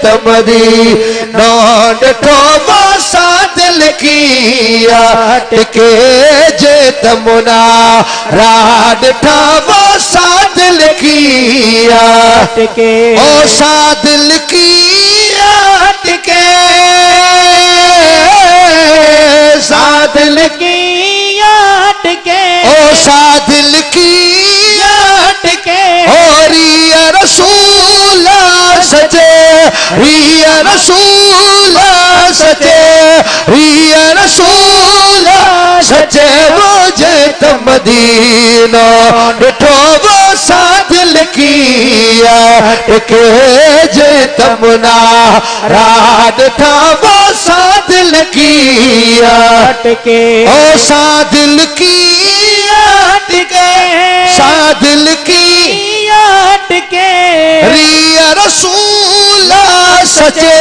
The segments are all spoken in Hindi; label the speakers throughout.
Speaker 1: तमदीनो डिठो सा दिल की टिके जे तमुना राड ठावो सा दिल की टिके ओ सा दिल की टिके सा दिल की टिके ओ सा दिल की टिके ओ रिया रसूल सचे रिया रसूल सचे रिया रसूल सचे मुझे तमदीनो डिठो वो सा दिल की टिके जे तमुना राड ठावो सा दिल की टिके ओ सा दिल की टिके सा दिल की टिके रिया रसूल सचे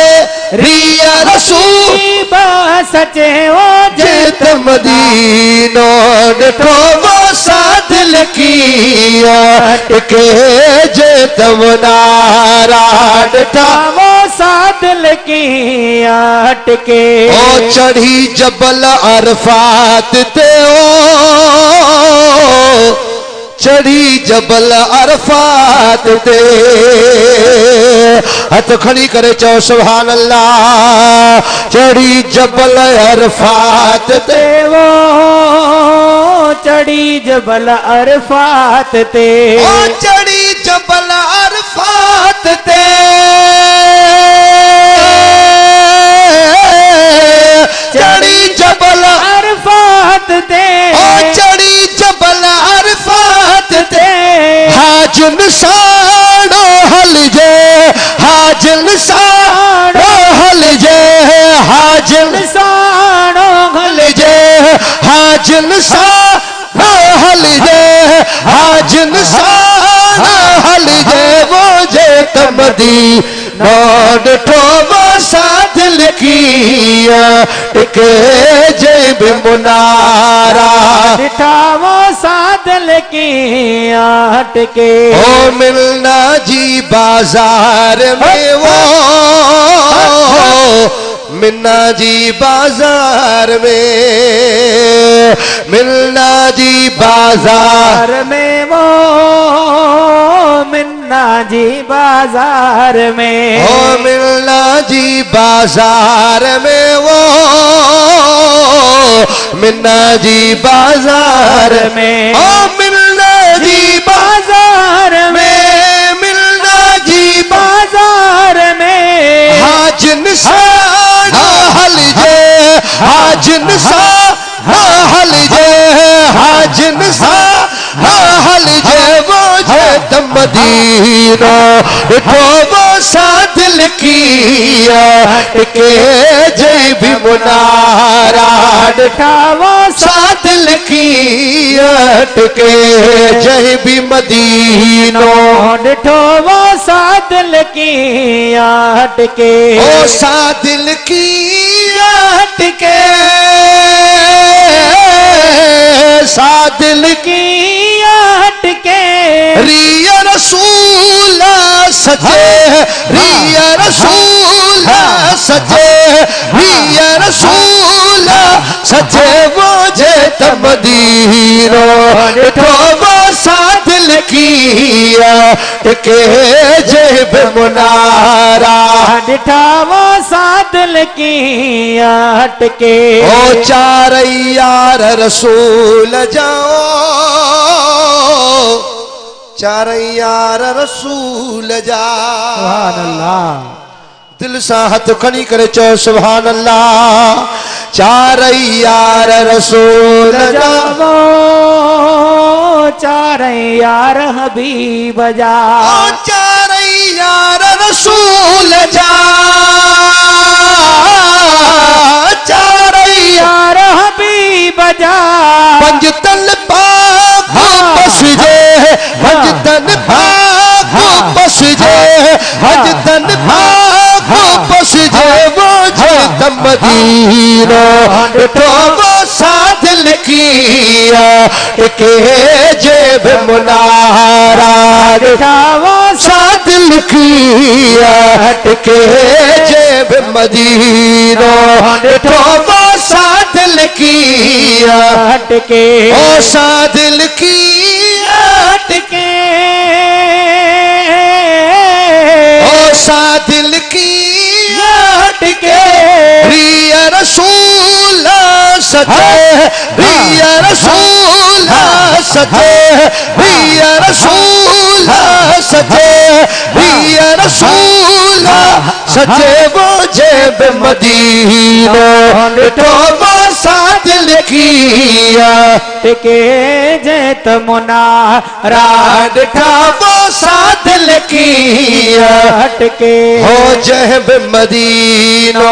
Speaker 1: रिया रसूल सचे ओ जे तमदीनो डिठो वो सा दिल की टिके जे तमुना राड ठावो सा दिल की टिके ओ चढ़ी जबल अरफात ते ओ चढ़ी जबल अरफात ते हथ खड़ी करे चो सुभान अल्लाह चढ़ी जबल अरफात ते वो चढ़ी जबल अरफात ते ओ चढ़ी जबल अरफात ते चढ़ी जबल अरफात ते ओ चढ़ी जबल अरफात ते हाजन साड़ो हल जे हाजन साड़ो हल जे हाजन साड़ो हल जे हाजन साड़ो हल जे हाजन साड़ो हल जे वो जे तमदीनो डिठो वो सा दिल की टिके जे बिमुनारा डिठा वो सा दिल की टिके ओ मिलना जी बाजार में वो मिन्ना जी बाजार में मिलना जी बाजार में वो मिन्ना जी बाजार में ओ मिलना जी बाजार में वो मिन्ना जी बाजार में ओ मिलना जी बाजार में मिलना जी बाजार में हाजन साड़ा हल जे हाजन साड़ा हल जे हाजन साड़ा हल जे वो जे तमदीनो डिठो वो सा दिल की टिके जे भी मुनारा डिठा वो सा दिल की टिके जय भी मदीनो डिठो वो सा दिल की टिके ओ सा दिल की टिके सा दिल की टिके रिया रसूल सचे रिया रसूल सचे रिया रसूल सचे मुझे तमदीनो डिठो वो सा दिल की टिके जे बिमुनारा डिठा वो सा दिल की टिके ओ चार यार रसूल जाओ चार यार रसूल जा सुभान अल्लाह दिल सा हथ खड़ी करे चो सुभान अल्लाह चार यार रसूल जाओ चार यार हबीब जा चार यार रसूल जा चार यार हबीब जा पंजतन पाक बस जे पंजतन पाक बस जे पंजतन पाक बस जे वो जे तमदीनो डिठो वो सा दिल की टिके जे मुनारा डिठा वो सा दिल लिखिया टिके जेब मदीनो डिठो वो साथ लिखिया
Speaker 2: टिके
Speaker 1: ओ साथ लिखिया
Speaker 2: टिके
Speaker 1: ओ साथ लिखिया
Speaker 2: टिके
Speaker 1: रिया रसूल सचे रिया रसूल सचे रिया रसूल सचे रिया रसूल सचे वो जेब मदीनो डिठो वो साथ लिखिया
Speaker 2: टिके जैत मुना
Speaker 1: डिठा वो साथ लिखिया
Speaker 2: टिके
Speaker 1: हो जेब मदीनो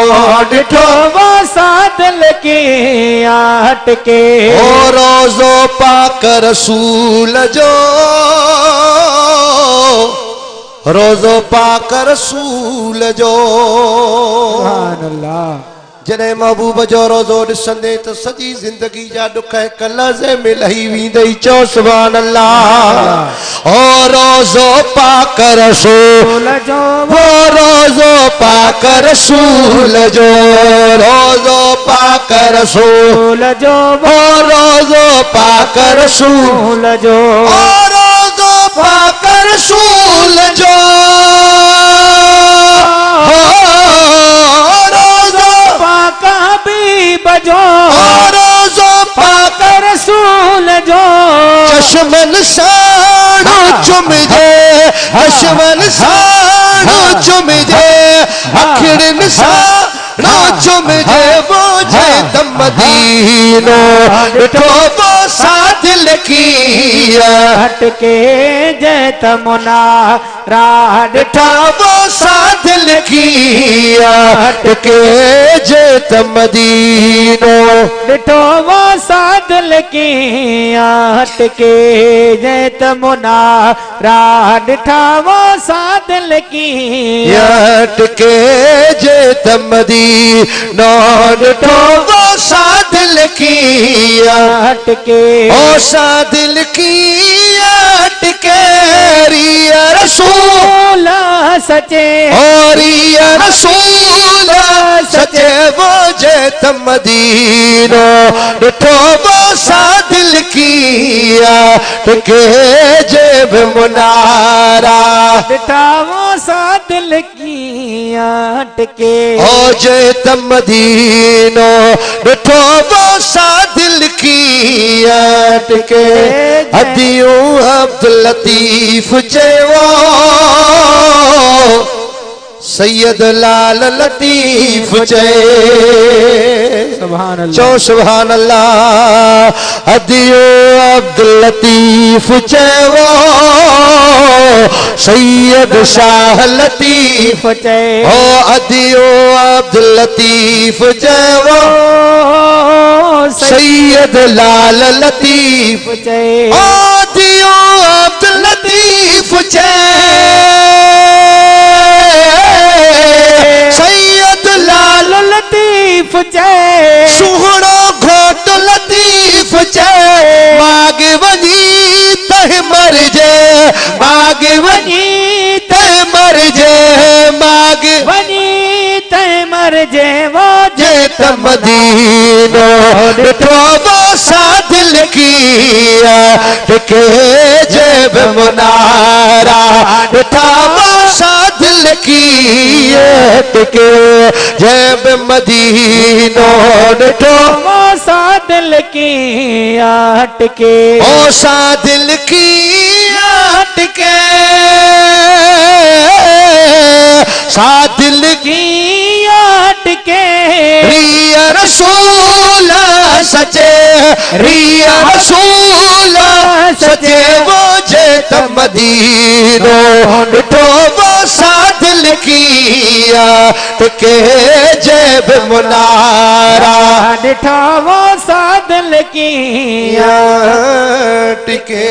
Speaker 1: डिठो
Speaker 2: वो साथ लिखिया टिके
Speaker 1: ओ रोजो पाक रसूल जो रोजो पाक रसूल जो
Speaker 2: सुभान अल्लाह
Speaker 1: जॾहिं महबूब जो रोज़ो ॾिसंदे त सॼी ज़िंदगी जा ॾुख हिक लज़े में लही वेंदई चओ सुभान अल्लाह ओ रोज़ो पाक रसूल
Speaker 2: जो
Speaker 1: वो रोज़ो पाक रसूल जो रोज़ो पाक रसूल
Speaker 2: जो
Speaker 1: वो रोज़ो पाक रसूल
Speaker 2: जो
Speaker 1: ओ रोज़ो पाक रसूल जो
Speaker 2: बजो
Speaker 1: रोज़ो पाक
Speaker 2: रसूल जो
Speaker 1: चश्मन साणो चुमजे चश्मन साणो चुमजे अखिड़न साणो चुमजे वो जे मदीनो डिठो वो साथ लिखिया
Speaker 2: हटके जैत मुना
Speaker 1: डिठा वो साथ लिखिया हटके जेत मदीनो
Speaker 2: डिठो वो साथ लिखिया हटके जैत मुना डिठा वो साथ लिखिया
Speaker 1: हटके जेत मदीनो डिठो वो साथ लिखिया
Speaker 2: हटके
Speaker 1: ओ साथ लिखिया हटके रिया रसूल
Speaker 2: सचे
Speaker 1: और रिया रसूल सचे वो जेत मदीनो डिठो वो साथ लिखिया टिके जेब मुनारा
Speaker 2: डिठा वो साथ लिखिया टिके
Speaker 1: ओ जेत मदीनो डिठो वो साथ लिखिया टिके अदियूं अब्दुल लतीफ चयो सैयद लाल लतीफ चए
Speaker 2: सुभान अल्लाह
Speaker 1: चो सुभान अल्लाह अदियो अब्दुल लतीफ चयो सैयद शाह लतीफ
Speaker 2: चए
Speaker 1: ओ अदियो अब्दुल लतीफ चयो सैयद लाल लतीफ
Speaker 2: चए
Speaker 1: ओ अदियो अब्दुल लतीफ चए सैयद लाल
Speaker 2: लतीफ जय
Speaker 1: सुहणो घोट लतीफ चए माग वञी तह मर जे माग वञी तह मर जे माग
Speaker 2: वनी तय मर जे वो
Speaker 1: जेत मदीनो डिठो वो साथ लिखिया टिके जेब मुनारा डिठा वो साथ लिखिया टिके जेब मदीनो डिठो
Speaker 2: वो साथ लिखिया टिके
Speaker 1: ओ साथ लिखिया टिके साथ लिखिया
Speaker 2: टिके
Speaker 1: रिया रसूल सचे रिया रसूल सचे वो जेत मदीनो डिठो वो साथ लिखिया टिके जेब मुनारा
Speaker 2: डिठा वो साथ लिखिया
Speaker 1: टिके